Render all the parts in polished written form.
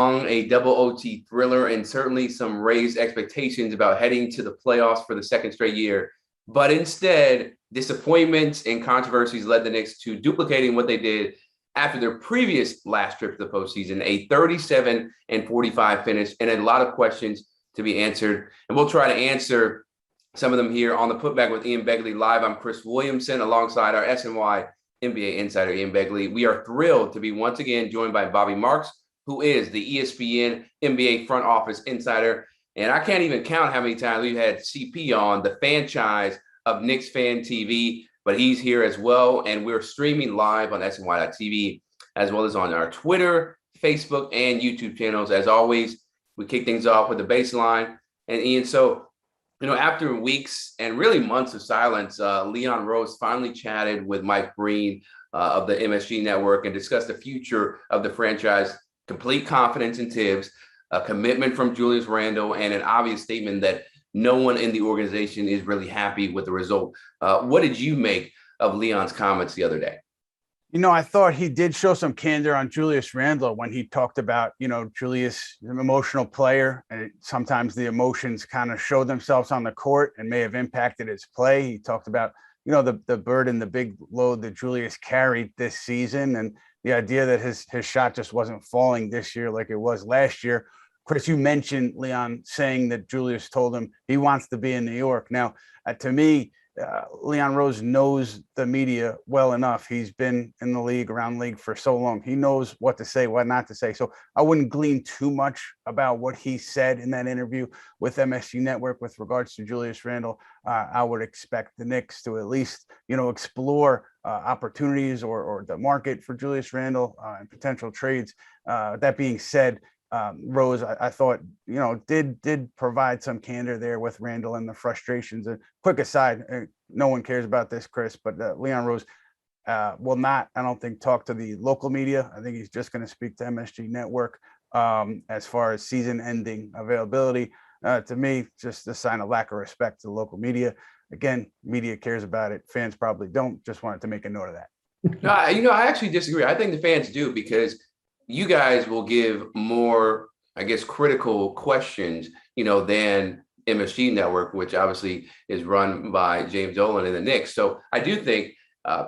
A double OT thriller, and certainly some raised expectations about heading to the playoffs for the second straight year. But instead, disappointments and controversies led the Knicks to duplicating what they did after their previous last trip to the postseason, a 37-45 finish, and a lot of questions to be answered. And we'll try to answer some of them here on the Putback with Ian Begley live. I'm Chris Williamson alongside our SNY NBA insider, Ian Begley. We are thrilled to be once again joined by Bobby Marks, who is the ESPN NBA front office insider. And I can't even count how many times we've had CP on, the franchise of Knicks Fan TV, but he's here as well. And we're streaming live on SNY.TV, as well as on our Twitter, Facebook, and YouTube channels. As always, we kick things off with the baseline. And Ian, so, after weeks and really months of silence, Leon Rose finally chatted with Mike Breen of the MSG Network and discussed the future of the franchise. Complete confidence in Tibbs, a commitment from Julius Randle, and an obvious statement that no one in the organization is really happy with the result. What did you make of Leon's comments the other day? I thought he did show some candor on Julius Randle when he talked about, Julius, an emotional player, and sometimes the emotions kind of show themselves on the court and may have impacted his play. He talked about, the burden, the big load that Julius carried this season, and the idea that his shot just wasn't falling this year like it was last year. Chris, you mentioned Leon saying that Julius told him he wants to be in New York. Now, to me, Leon Rose knows the media well enough. He's been in the league, around the league for so long. He knows what to say, what not to say. So I wouldn't glean too much about what he said in that interview with MSG Network with regards to Julius Randle. I would expect the Knicks to at least, explore opportunities or the market for Julius Randle and potential trades. That being said, Rose, I thought, did provide some candor there with Randle and the frustrations. And quick aside, no one cares about this, Chris, but Leon Rose will not, I don't think, talk to the local media. I think he's just going to speak to MSG Network as far as season-ending availability. To me, just a sign of lack of respect to the local media. Again, media cares about it. Fans probably don't. Just wanted to make a note of that. No, I actually disagree. I think the fans do, because you guys will give more, I guess, critical questions, than MSG Network, which obviously is run by James Dolan and the Knicks. So I do think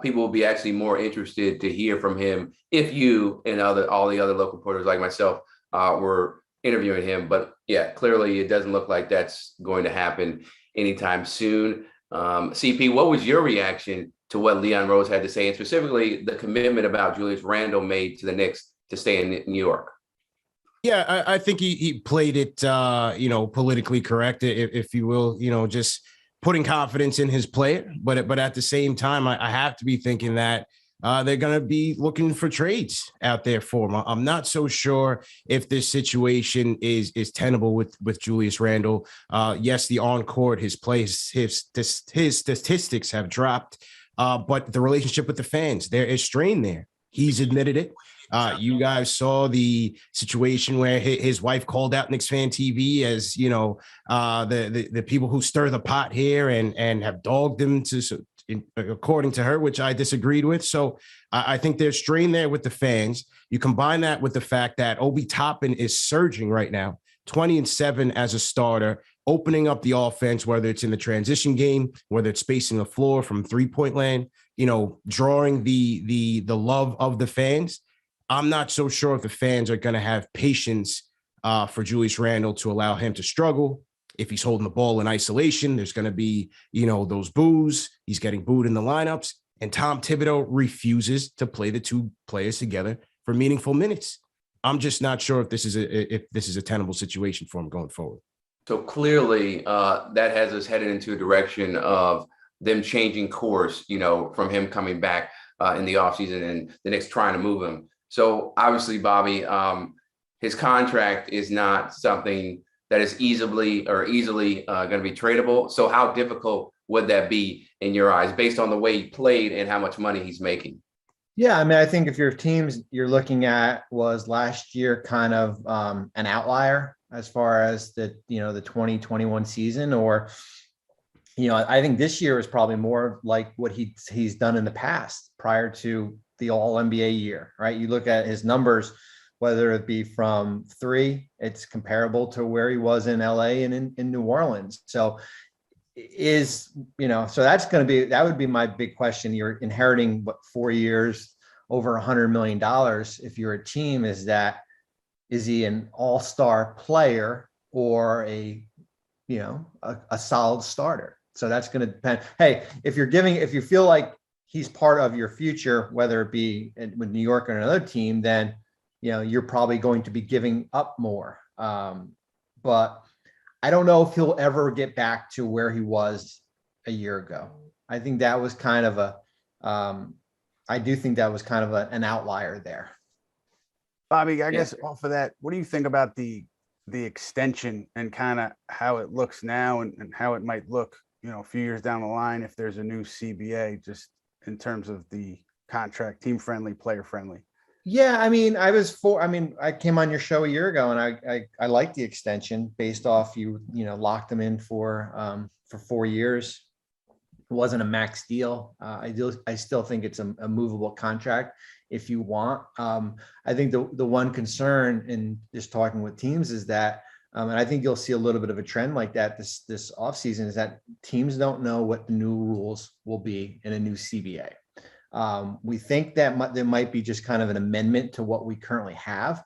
people will be actually more interested to hear from him if you and all the other local reporters like myself were interviewing him. But yeah, clearly it doesn't look like that's going to happen anytime soon. CP, what was your reaction to what Leon Rose had to say, and specifically the commitment about Julius Randle made to the Knicks to stay in New York? Yeah, I think he played it, politically correct, if you will, just putting confidence in his player. But at the same time, I have to be thinking that they're going to be looking for trades out there for him. I'm not so sure if this situation is tenable with Julius Randle. Yes, the on-court, his play, his statistics have dropped, but the relationship with the fans, there is strain there. He's admitted it. You guys saw the situation where his wife called out Knicks Fan TV as, the people who stir the pot here and have dogged him according to her, which I disagreed with. So I think there's strain there with the fans. You combine that with the fact that Obi Toppin is surging right now, 20-7 as a starter, opening up the offense, whether it's in the transition game, whether it's spacing the floor from 3-point land, drawing the love of the fans. I'm not so sure if the fans are going to have patience for Julius Randle to allow him to struggle. If he's holding the ball in isolation, there's going to be, those boos. He's getting booed in the lineups. And Tom Thibodeau refuses to play the two players together for meaningful minutes. I'm just not sure if this is a tenable situation for him going forward. So clearly that has us headed into a direction of them changing course, from him coming back in the offseason and the Knicks trying to move him. So obviously, Bobby, his contract is not something that is easily going to be tradable. So how difficult would that be in your eyes, based on the way he played and how much money he's making? Yeah, I mean, I think if your teams you're looking at was last year kind of an outlier as far as the 2021 season, or I think this year is probably more like what he's done in the past prior to the All NBA year, right? You look at his numbers whether it be from three. It's comparable to where he was in LA and in New Orleans. So so that would be my big question. You're inheriting 4 years, over $100 million. If you're a team, is he an all-star player or a solid starter? So that's going to depend. Hey, if you feel like he's part of your future, whether it be with New York or another team, then, you're probably going to be giving up more. But I don't know if he'll ever get back to where he was a year ago. I think that was kind of an outlier there. Bobby, I guess off of that, what do you think about the extension and kind of how it looks now and how it might look, a few years down the line if there's a new CBA, just in terms of the contract, team friendly, player friendly? Yeah, I mean, I came on your show a year ago and I liked the extension based off locked them in for 4 years. It wasn't a max deal. I still think it's a movable contract if you want. I think the one concern in just talking with teams is that, and I think you'll see a little bit of a trend like that this offseason, is that teams don't know what the new rules will be in a new CBA. We think that there might be just kind of an amendment to what we currently have.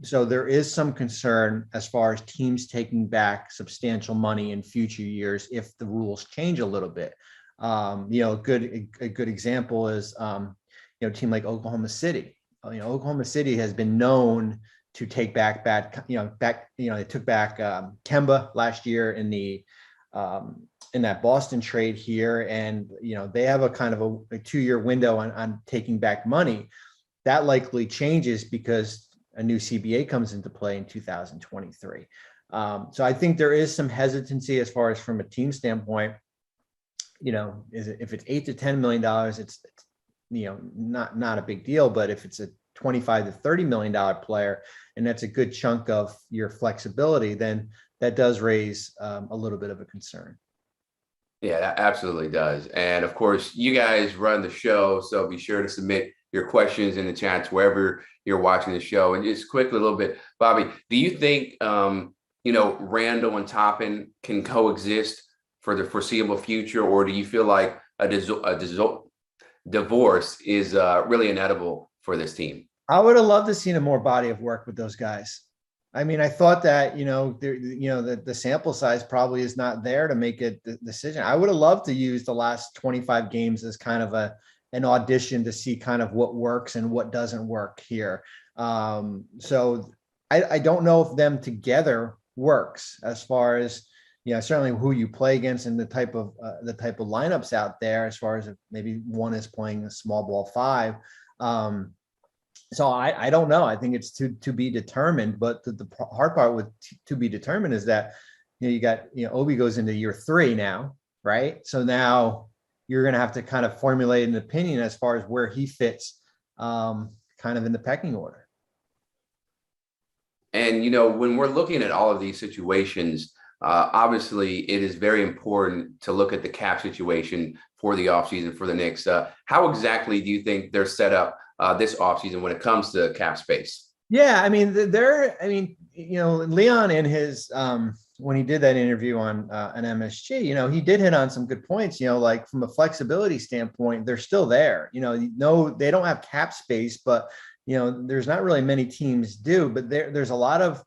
So there is some concern as far as teams taking back substantial money in future years if the rules change a little bit. A good example is a team like Oklahoma City. Oklahoma City has been known to take back they took back Kemba last year in that Boston trade here, and they have a kind of a 2-year window on taking back money. That likely changes because a new CBA comes into play in 2023. So I think there is some hesitancy as far as from a team standpoint. If it's $8 to $10 million, it's not a big deal. But if it's a $25 to $30 million player, and that's a good chunk of your flexibility, then that does raise a little bit of a concern. Yeah, that absolutely does. And of course, you guys run the show, so be sure to submit your questions in the chats wherever you're watching the show. And just quickly a little bit, Bobby, do you think Randall and Toppin can coexist for the foreseeable future, or do you feel like a divorce is really inevitable for this team? I would have loved to seen a more body of work with those guys. I mean, I thought that, the sample size probably is not there to make a decision. I would have loved to use the last 25 games as kind of an audition to see kind of what works and what doesn't work here. So I don't know if them together works as far as, certainly who you play against and the type of lineups out there, as far as if maybe one is playing a small ball 5. So I don't know. I think it's to be determined. But the hard part with to be determined is that you got Obi goes into year 3 now, right? So now you're going to have to kind of formulate an opinion as far as where he fits, kind of in the pecking order. And when we're looking at all of these situations, obviously it is very important to look at the cap situation for the offseason for the Knicks. How exactly do you think they're set up this offseason when it comes to cap space? Yeah, I mean, Leon in his when he did that interview on an MSG, he did hit on some good points. Like from a flexibility standpoint, they're still there. They don't have cap space, but there's not really many teams do. But there's a lot of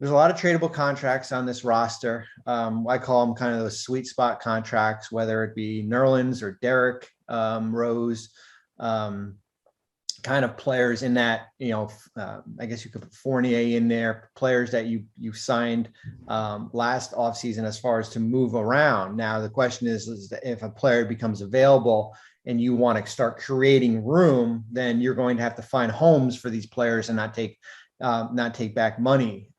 tradable contracts on this roster. I call them kind of those sweet spot contracts, whether it be Nerlens or Derrick Rose. Kind of players in that, I guess you could put Fournier in there, players that you signed last offseason as far as to move around. Now, the question is if a player becomes available and you want to start creating room, then you're going to have to find homes for these players and not take back money.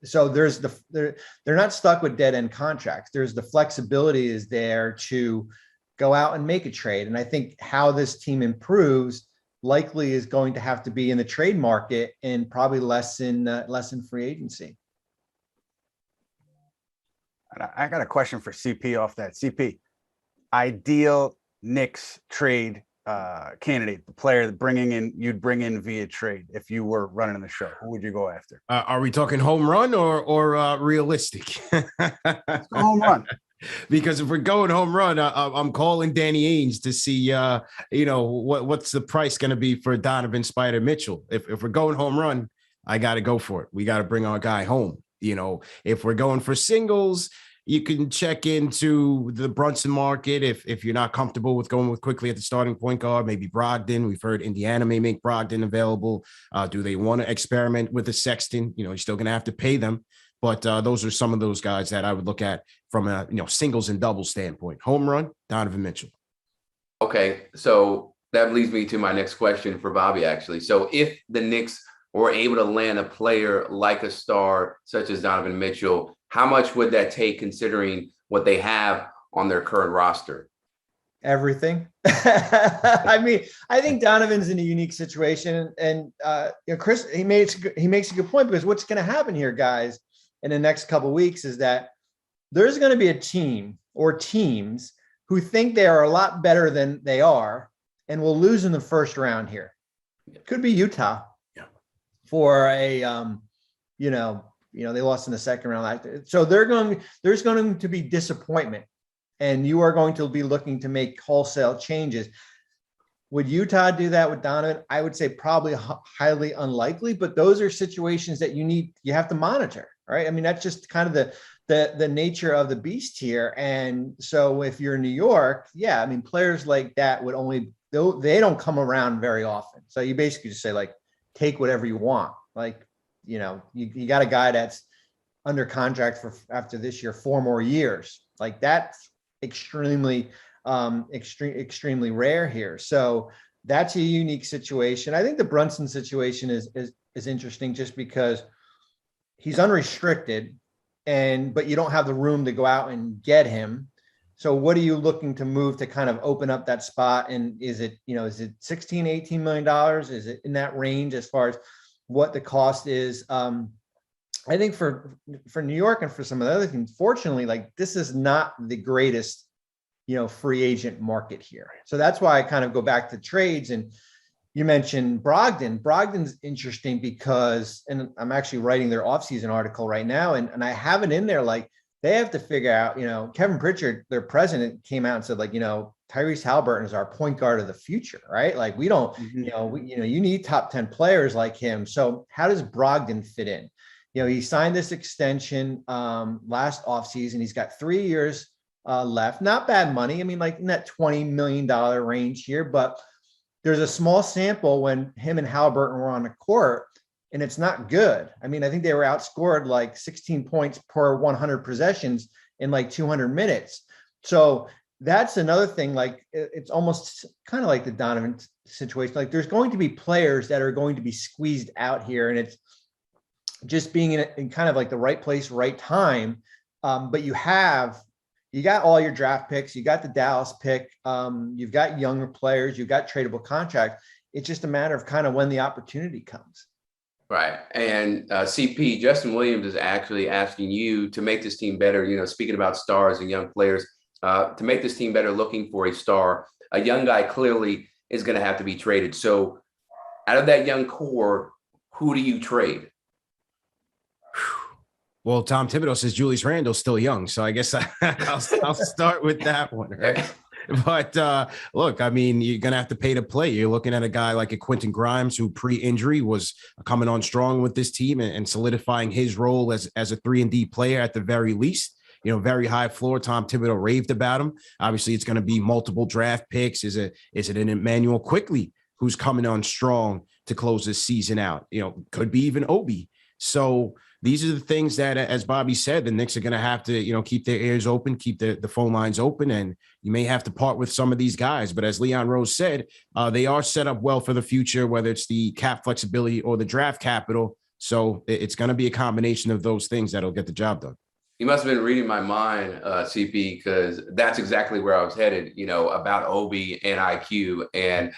So they're not stuck with dead end contracts. There's the flexibility is there to go out and make a trade. And I think how this team improves likely is going to have to be in the trade market and probably less in free agency. I got a question for CP off that. CP, ideal Knicks trade candidate, the player that you'd bring in via trade if you were running the show? Who would you go after? Are we talking home run or realistic? Home run. Because if we're going home run, I'm calling Danny Ainge to see, what's the price going to be for Donovan Spider Mitchell. If we're going home run, I got to go for it. We got to bring our guy home. If we're going for singles, you can check into the Brunson market. If you're not comfortable with going with Quickley at the starting point guard, maybe Brogdon. We've heard Indiana may make Brogdon available. Do they want to experiment with the Sexton? You're still going to have to pay them. But those are some of those guys that I would look at from a singles and doubles standpoint. Home run, Donovan Mitchell. Okay, so that leads me to my next question for Bobby, actually. So if the Knicks were able to land a player like a star such as Donovan Mitchell, how much would that take considering what they have on their current roster? Everything. I mean, I think Donovan's in a unique situation, and Chris, he makes a good point, because what's going to happen here, guys, in the next couple of weeks is that there's going to be a team or teams who think they are a lot better than they are and will lose in the first round here. Could be Utah for a, they lost in the second round. So there's going to be disappointment, and you are going to be looking to make wholesale changes. Would Utah do that with Donovan? I would say probably highly unlikely, but those are situations that you have to monitor, right? I mean, that's just kind of the nature of the beast here. And so if you're in New York, I mean, players like that they don't come around very often. So you basically just say, like, take whatever you want. Like, you got a guy that's under contract for after this year 4 more years. Like, that's extremely rare here. So that's a unique situation. I think the Brunson situation is interesting just because he's unrestricted, but you don't have the room to go out and get him. So what are you looking to move to kind of open up that spot? And is it $16, $18 million? Is it in that range as far as what the cost is? I think for New York and for some of the other things, fortunately, like, this is not the greatest, free agent market here. So that's why I kind of go back to trades. And you mentioned Brogdon. Brogdon's interesting because, and I'm actually writing their offseason article right now, and I have it in there, like, they have to figure out, Kevin Pritchard, their president, came out and said, like, Tyrese Halliburton is our point guard of the future, right? Like, we don't, you need top 10 players like him. So how does Brogdon fit in? He signed this extension last offseason. He's got 3 years left. Not bad money. I mean, like, in that $20 million range here, but there's a small sample when him and Halliburton were on the court, and it's not good. I mean, I think they were outscored like 16 points per 100 possessions in like 200 minutes. So that's another thing. Like, it's almost kind of like the Donovan situation. Like, there's going to be players that are going to be squeezed out here, and it's just being in kind of like the right place, right time. But you got all your draft picks, you got the Dallas pick, you've got younger players, you've got tradable contracts. It's just a matter of kind of when the opportunity comes. Right. And CP, Justin Williams is actually asking you to make this team better, speaking about stars and young players, to make this team better, looking for a star. A young guy clearly is going to have to be traded. So out of that young core, who do you trade? Well, Tom Thibodeau says Julius Randle's still young, so I guess I'll start with that one. Right? But look, I mean, you're going to have to pay to play. You're looking at a guy like a Quentin Grimes, who pre-injury was coming on strong with this team and solidifying his role as a 3-and-D player at the very least. Very high floor. Tom Thibodeau raved about him. Obviously, it's going to be multiple draft picks. Is it an Immanuel Quickley who's coming on strong to close this season out? Could be even Obi. So these are the things that, as Bobby said, the Knicks are going to have to, keep their ears open, keep the phone lines open, and you may have to part with some of these guys. But as Leon Rose said, they are set up well for the future, whether it's the cap flexibility or the draft capital. So it's going to be a combination of those things that'll get the job done. You must have been reading my mind, CP, because that's exactly where I was headed, about Obi and IQ. And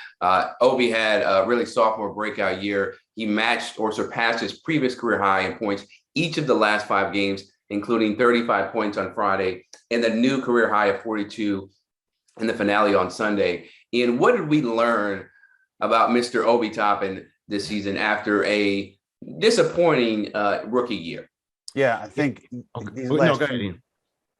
Obi had a really sophomore breakout year. He matched or surpassed his previous career high in points each of the last 5 games, including 35 points on Friday and the new career high of 42 in the finale on Sunday. Ian, what did we learn about Mr. Obi Toppin this season after a disappointing rookie year? Yeah, I think these last go ahead, Ian.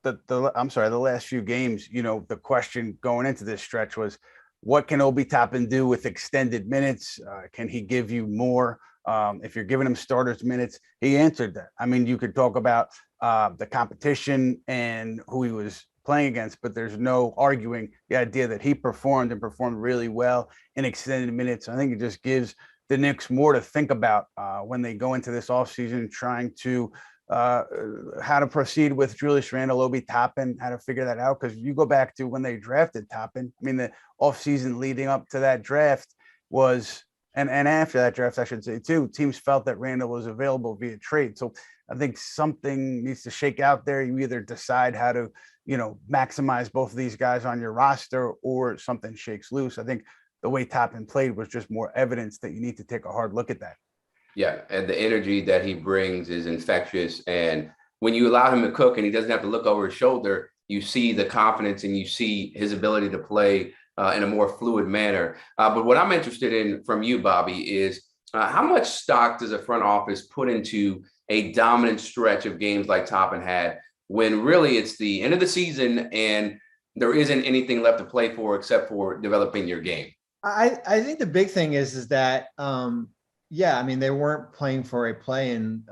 the last few games, the question going into this stretch was, what can Obi Toppin do with extended minutes? Can he give you more? If you're giving him starters minutes, he answered that. I mean, you could talk about the competition and who he was playing against, but there's no arguing the idea that he performed really well in extended minutes. I think it just gives the Knicks more to think about when they go into this offseason, trying to how to proceed with Julius Randle, Obi Toppin, how to figure that out. Because you go back to when they drafted Toppin, I mean, the offseason leading up to that draft was, and after that draft, I should say too, teams felt that Randle was available via trade. So I think something needs to shake out there. You either decide how to, maximize both of these guys on your roster, or something shakes loose. I think the way Toppin played was just more evidence that you need to take a hard look at that. Yeah, and the energy that he brings is infectious. And when you allow him to cook and he doesn't have to look over his shoulder, you see the confidence and you see his ability to play in a more fluid manner. But what I'm interested in from you, Bobby, is how much stock does a front office put into a dominant stretch of games like Toppin had, when really it's the end of the season and there isn't anything left to play for except for developing your game? I think the big thing is that, I mean, they weren't playing for a playing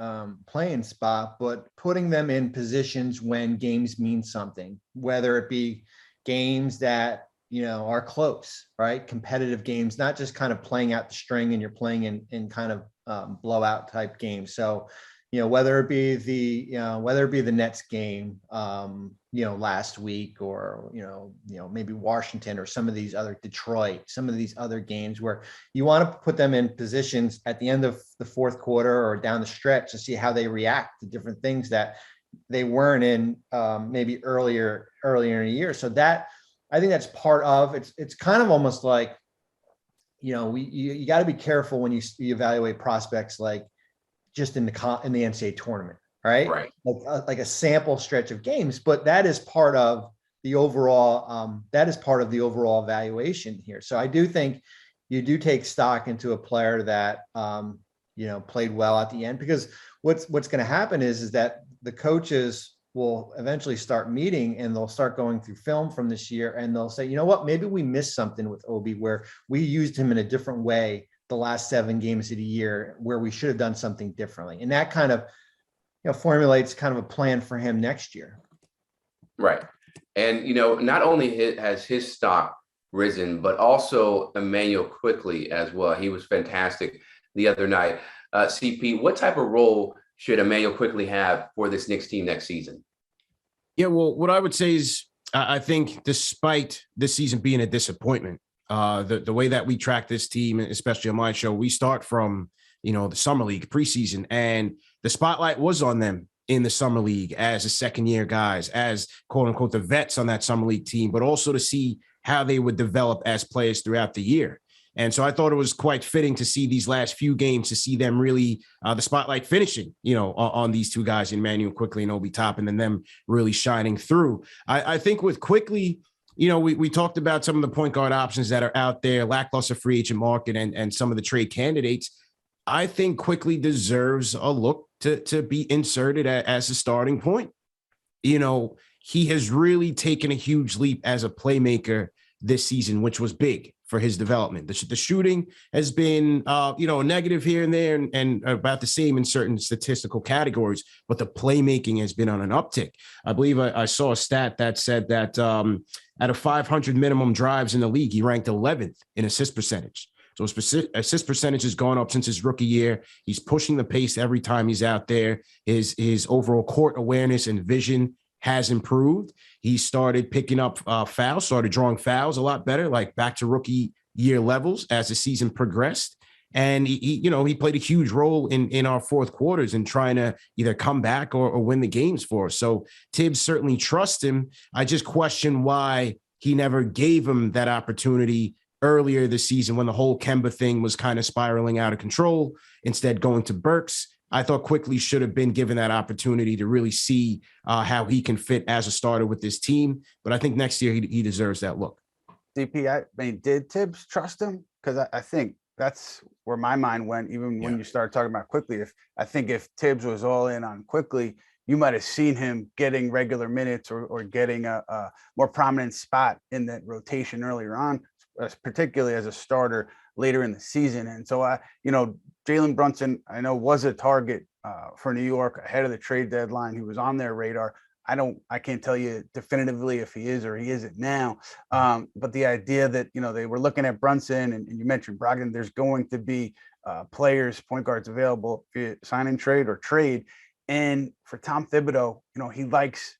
spot, but putting them in positions when games mean something, whether it be games that, are close, right? Competitive games, not just kind of playing out the string and you're playing in kind of blowout type games. So, whether it be the Nets game, last week, or, maybe Washington, or some of these other Detroit, some of these other games where you want to put them in positions at the end of the fourth quarter or down the stretch to see how they react to different things that they weren't in maybe earlier in the year. So that, I think that's part of it's kind of almost like, you got to be careful when you evaluate prospects, like just in the NCAA tournament, right? Right. Like a sample stretch of games, but that is part of the overall evaluation here. So I do think you do take stock into a player that played well at the end, because what's going to happen is that the coaches will eventually start meeting and they'll start going through film from this year, and they'll say, you know what, maybe we missed something with Obi where we used him in a different way the last 7 games of the year, where we should have done something differently. And that kind of, formulates kind of a plan for him next year. Right. And, not only has his stock risen, but also Immanuel Quickley as well. He was fantastic the other night. CP, what type of role should Immanuel Quickley have for this Knicks team next season? Yeah, well, what I would say is I think despite this season being a disappointment, the way that we track this team, especially on my show, we start from, the summer league preseason, and the spotlight was on them in the summer league as a second-year guys, as quote unquote the vets on that summer league team, but also to see how they would develop as players throughout the year. And so I thought it was quite fitting to see these last few games, to see them really the spotlight finishing, on these two guys, Immanuel Quickley and Obi Toppin, and them really shining through. I think with Quickley, we talked about some of the point guard options that are out there, lackluster free agent market, and some of the trade candidates. I think Quickley deserves a look to be inserted as a starting point. He has really taken a huge leap as a playmaker this season, which was big for his development. The shooting has been, negative here and there, and about the same in certain statistical categories, but the playmaking has been on an uptick. I believe I saw a stat that said that out of 500 minimum drives in the league, he ranked 11th in assist percentage. So his assist percentage has gone up since his rookie year. He's pushing the pace every time he's out there. His overall court awareness and vision has improved. He started picking up fouls, started drawing fouls a lot better, like back to rookie year levels as the season progressed. And he played a huge role in our fourth quarters in trying to either come back or win the games for us. So Tibbs certainly trusts him. I just question why he never gave him that opportunity earlier this season when the whole Kemba thing was kind of spiraling out of control, instead going to Burks. I thought Quickley should have been given that opportunity to really see how he can fit as a starter with this team. But I think next year he deserves that look. DP, I mean, did Tibbs trust him? Because I think that's where my mind went, even when you started talking about Quickley. If Tibbs was all in on Quickley, you might have seen him getting regular minutes or getting a more prominent spot in that rotation earlier on, particularly as a starter later in the season. And so, Jalen Brunson, I know, was a target for New York ahead of the trade deadline. He was on their radar. I can't tell you definitively if he is or he isn't now. But the idea that, they were looking at Brunson and you mentioned Brogdon, there's going to be players, point guards available, sign and trade or trade. And for Tom Thibodeau, he likes,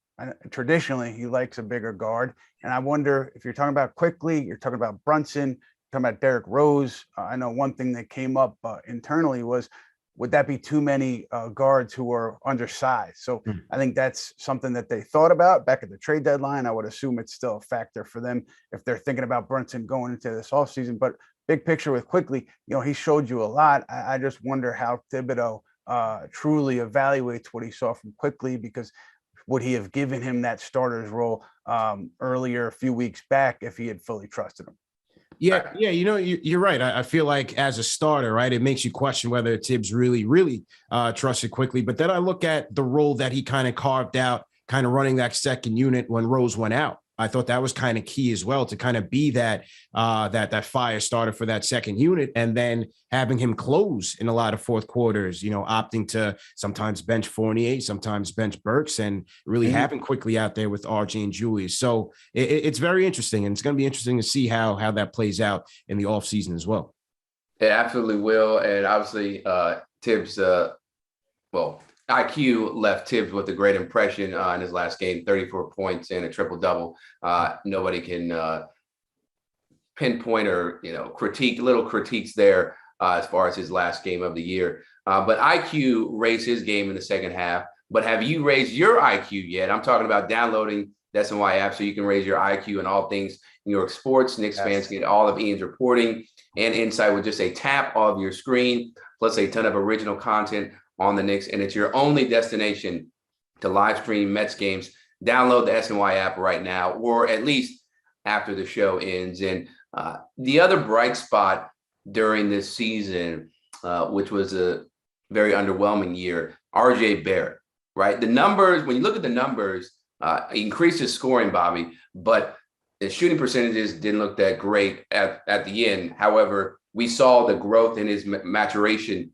traditionally, he likes a bigger guard. And I wonder if you're talking about Quickley, you're talking about Brunson, talking about Derrick Rose. I know one thing that came up internally was, would that be too many guards who are undersized? So I think that's something that they thought about back at the trade deadline. I would assume it's still a factor for them if they're thinking about Brunson going into this offseason. But big picture with Quickley, he showed you a lot. I just wonder how Thibodeau truly evaluates what he saw from Quickley, because would he have given him that starter's role earlier a few weeks back if he had fully trusted him? Yeah, you're right. I feel like as a starter, right, it makes you question whether Tibbs really trusted Quickley. But then I look at the role that he kind of carved out, kind of running that second unit when Rose went out. I thought that was kind of key as well, to kind of be that fire starter for that second unit, and then having him close in a lot of fourth quarters, opting to sometimes bench Fournier, sometimes bench Burks, and really having Quickley out there with RJ and Julius. So it's very interesting, and it's going to be interesting to see how that plays out in the offseason as well. It absolutely will. And obviously Tibbs, IQ left Tibbs with a great impression in his last game, 34 points and a triple-double. Nobody can pinpoint or, little critiques there as far as his last game of the year. But IQ raised his game in the second half. But have you raised your IQ yet? I'm talking about downloading the SNY app so you can raise your IQ in all things New York sports. Knicks fans get all of Ian's reporting and insight with just a tap of your screen, plus a ton of original content on the Knicks, and it's your only destination to live stream Mets games. Download the SNY app right now, or at least after the show ends. And the other bright spot during this season, which was a very underwhelming year, RJ Barrett, right? The numbers, when you look at the numbers, he increased his scoring, Bobby, but the shooting percentages didn't look that great at the end. However, we saw the growth in his maturation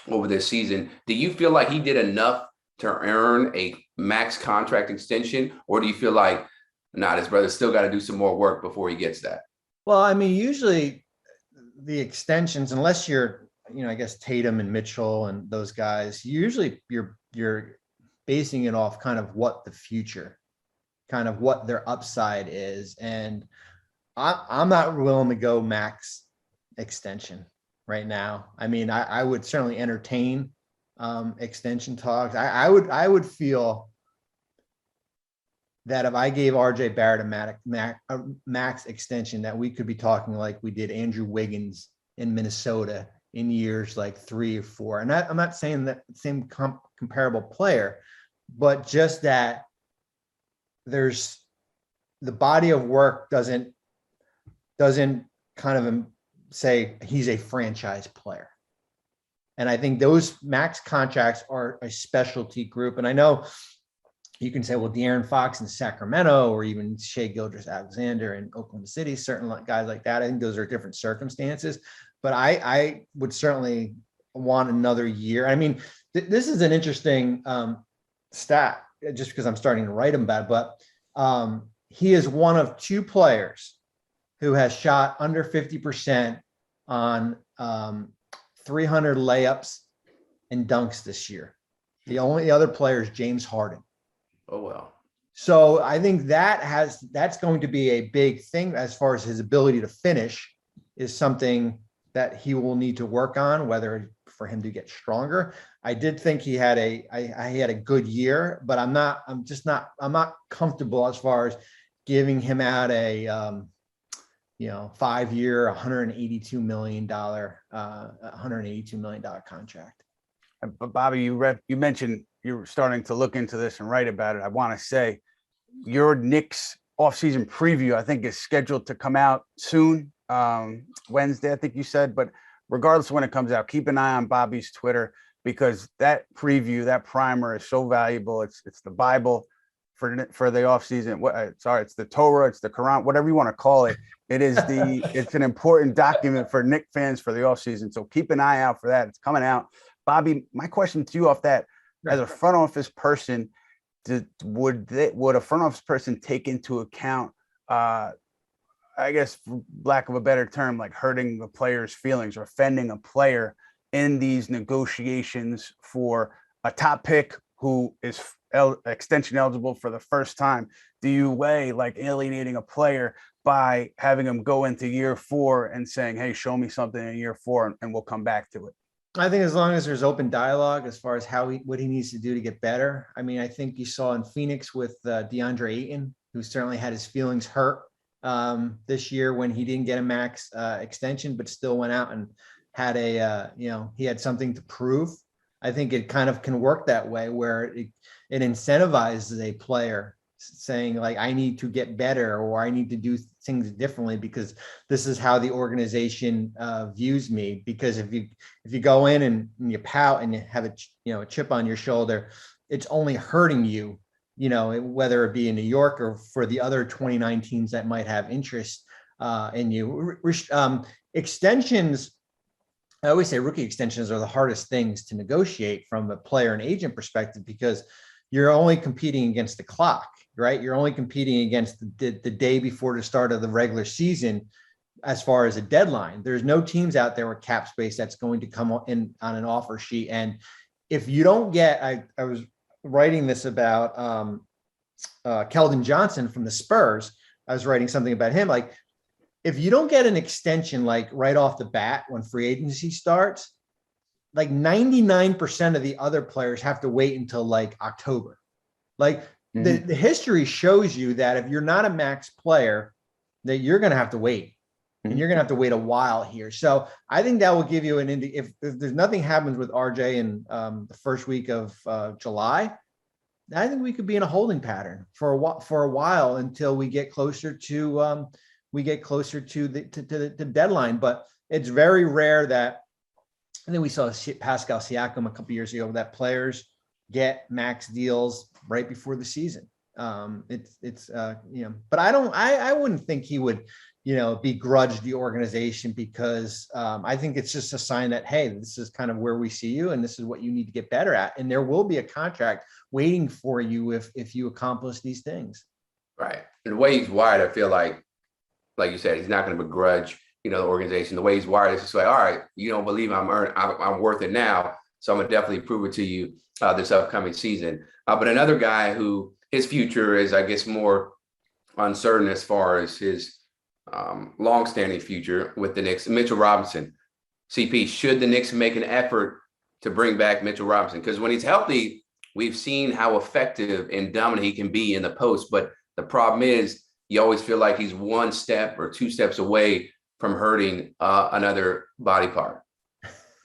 over this season. Do you feel like he did enough to earn a max contract extension, or do you feel like, his brother still got to do some more work before he gets that? Well, I mean, usually the extensions, unless you're, I guess Tatum and Mitchell and those guys, usually you're basing it off kind of what the future, kind of what their upside is. And I'm not willing to go max extension right now. I mean, I would certainly entertain extension talks. I would feel that if I gave RJ Barrett a max extension, that we could be talking like we did Andrew Wiggins in Minnesota in years like 3 or 4. And I'm not saying that same comparable player, but just that there's the body of work doesn't kind of say he's a franchise player. And I think those max contracts are a specialty group. And I know you can say, well, De'Aaron Fox in Sacramento, or even Shai Gilgeous-Alexander in Oklahoma City, certain guys like that, I think those are different circumstances. But I would certainly want another year. I mean, this is an interesting stat, just because I'm starting to write him about it, but he is one of 2 players who has shot under 50% on 300 layups and dunks this year. The only other player is James Harden. Oh, well. So I think that's going to be a big thing as far as his ability to finish, is something that he will need to work on, whether for him to get stronger. I did think he had a good year, but I'm not comfortable as far as giving him out a 5-year, $182 million contract. But Bobby, you mentioned you're starting to look into this and write about it. I want to say your Knicks offseason preview, I think, is scheduled to come out soon, Wednesday, I think you said. But regardless of when it comes out, keep an eye on Bobby's Twitter, because that preview, that primer is so valuable. It's the Bible for the offseason. It's the Torah, it's the Quran, whatever you want to call it. It's an important document for Knicks fans for the offseason. So keep an eye out for that. It's coming out. Bobby, my question to you off that, as a front office person, would a front office person take into account, I guess, for lack of a better term, like hurting the player's feelings or offending a player in these negotiations for a top pick who is extension eligible for the first time? Do you weigh like alienating a player by having him go into year 4 and saying, hey, show me something in year 4 and we'll come back to it? I think as long as there's open dialogue as far as what he needs to do to get better. I mean, I think you saw in Phoenix with DeAndre Ayton, who certainly had his feelings hurt this year when he didn't get a max extension, but still went out and had he had something to prove. I think it kind of can work that way, where it incentivizes a player saying like, I need to get better, or I need to do things differently because this is how the organization views me. Because if you go in and you pout and you have a chip on your shoulder, it's only hurting you, whether it be in New York or for the other 29 teams that might have interest in you. Extensions, I always say rookie extensions are the hardest things to negotiate from a player and agent perspective, because you're only competing against the clock, right? You're only competing against the day before the start of the regular season as far as a deadline. There's no teams out there with cap space that's going to come in on an offer sheet. And if you don't get, I was writing this about Keldon Johnson from the Spurs. I was writing something about him. Like, if you don't get an extension, like right off the bat when free agency starts, like 99% of the other players have to wait until like October. Like the history shows you that if you're not a max player, that you're going to have to wait, and you're going to have to wait a while here. So I think that will give you if there's nothing happens with RJ in the first week of July, I think we could be in a holding pattern for a while until we get closer to the deadline. But it's very rare that, I think we saw Pascal Siakam a couple years ago, that players get max deals right before the season. But I wouldn't think he would, begrudge the organization, because I think it's just a sign that, hey, this is kind of where we see you and this is what you need to get better at. And there will be a contract waiting for you if you accomplish these things. Right. And the way he's wired, I feel like you said, he's not going to begrudge, the organization. The way he's wired is just like, all right, you don't believe I'm worth it now, so I'm going to definitely prove it to you this upcoming season. But another guy who his future is, I guess, more uncertain as far as his longstanding future with the Knicks, Mitchell Robinson. CP, should the Knicks make an effort to bring back Mitchell Robinson? Because when he's healthy, we've seen how effective and dominant he can be in the post. But the problem is, you always feel like he's one step or two steps away from hurting another body part.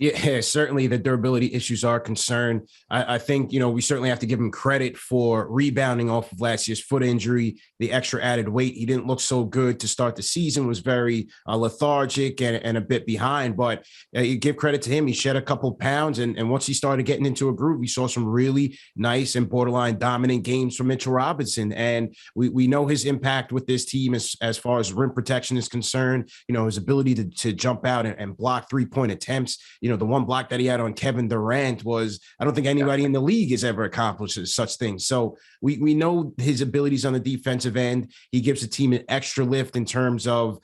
Yeah, certainly the durability issues are a concern. I think, we certainly have to give him credit for rebounding off of last year's foot injury, the extra added weight. He didn't look so good to start the season, was very lethargic and a bit behind, but you give credit to him. He shed a couple pounds, and once he started getting into a groove, we saw some really nice and borderline dominant games from Mitchell Robinson. And we know his impact with this team as far as rim protection is concerned, his ability to jump out and block 3-point attempts. The one block that he had on Kevin Durant was, I don't think anybody in the league has ever accomplished such things. So we know his abilities on the defensive end. He gives the team an extra lift in terms of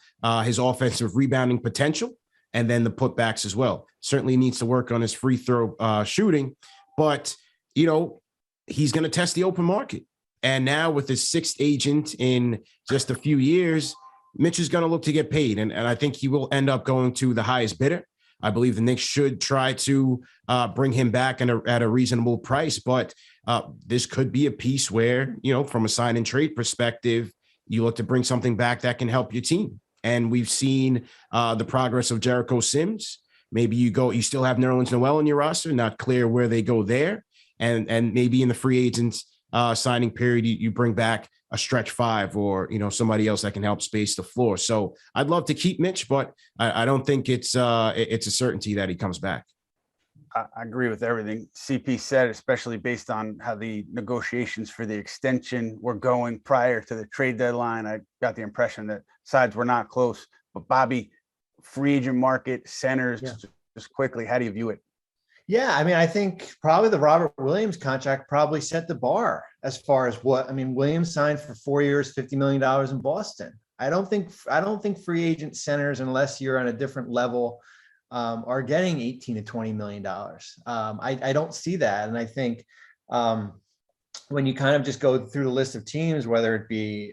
his offensive rebounding potential, and then the putbacks as well. Certainly needs to work on his free throw shooting, but he's going to test the open market. And now with his sixth agent in just a few years, Mitch is going to look to get paid. And I think he will end up going to the highest bidder. I believe the Knicks should try to bring him back at a reasonable price, but this could be a piece where, from a sign and trade perspective, you look to bring something back that can help your team. And we've seen the progress of Jericho Sims. Maybe you still have Nerlens Noel in your roster, not clear where they go there. And maybe in the free agents signing period, you bring back a stretch five or, somebody else that can help space the floor. So I'd love to keep Mitch, but I don't think it's a certainty that he comes back. I agree with everything CP said, especially based on how the negotiations for the extension were going prior to the trade deadline. I got the impression that sides were not close. But Bobby, free agent market, centers, just quickly, how do you view it? Yeah, I mean, I think probably the Robert Williams contract probably set the bar as far as Williams signed for 4 years, $50 million in Boston. I don't think free agent centers, unless you're on a different level, are getting $18 to $20 million. I don't see that. And I think when you kind of just go through the list of teams, whether it be,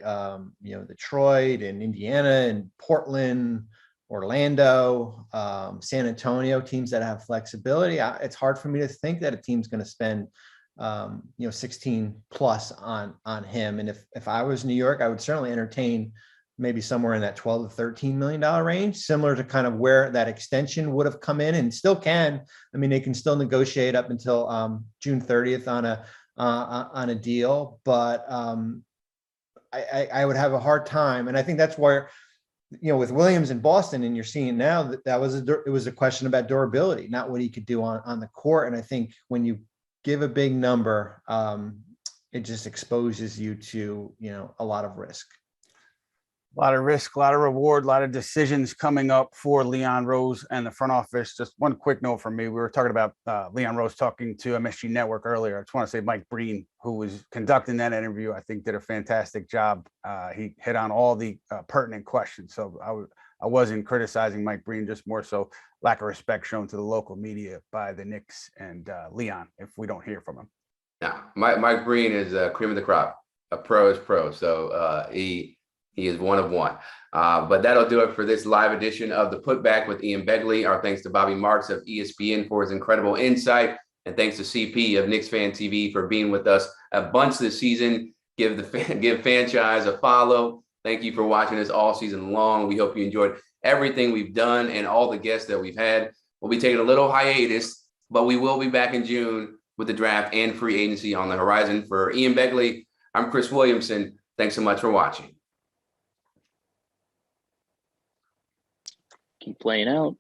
Detroit and Indiana and Portland, Orlando, San Antonio, teams that have flexibility, it's hard for me to think that a team's going to spend, 16 plus on him. And if I was New York, I would certainly entertain maybe somewhere in that $12 to $13 million range, similar to kind of where that extension would have come in and still can. I mean, they can still negotiate up until June 30th on a deal, but I would have a hard time. And I think that's where, with Williams in Boston, and you're seeing now that it was a question about durability, not what he could do on the court. And I think when you give a big number, it just exposes you to, a lot of risk. A lot of risk, a lot of reward, a lot of decisions coming up for Leon Rose and the front office. Just one quick note from me. We were talking about Leon Rose talking to MSG Network earlier. I just want to say Mike Breen, who was conducting that interview, I think did a fantastic job. He hit on all the pertinent questions. So I wasn't criticizing Mike Breen, just more so lack of respect shown to the local media by the Knicks and Leon if we don't hear from him. Now, Mike Breen is cream of the crop. A pro is pro. So he is one of one. But that'll do it for this live edition of the Putback with Ian Begley. Our thanks to Bobby Marks of ESPN for his incredible insight. And thanks to CP of Knicks Fan TV for being with us a bunch this season. Give Fanchise a follow. Thank you for watching us all season long. We hope you enjoyed everything we've done and all the guests that we've had. We'll be taking a little hiatus, but we will be back in June with the draft and free agency on the horizon. For Ian Begley, I'm Chris Williamson. Thanks so much for watching. Keep playing out.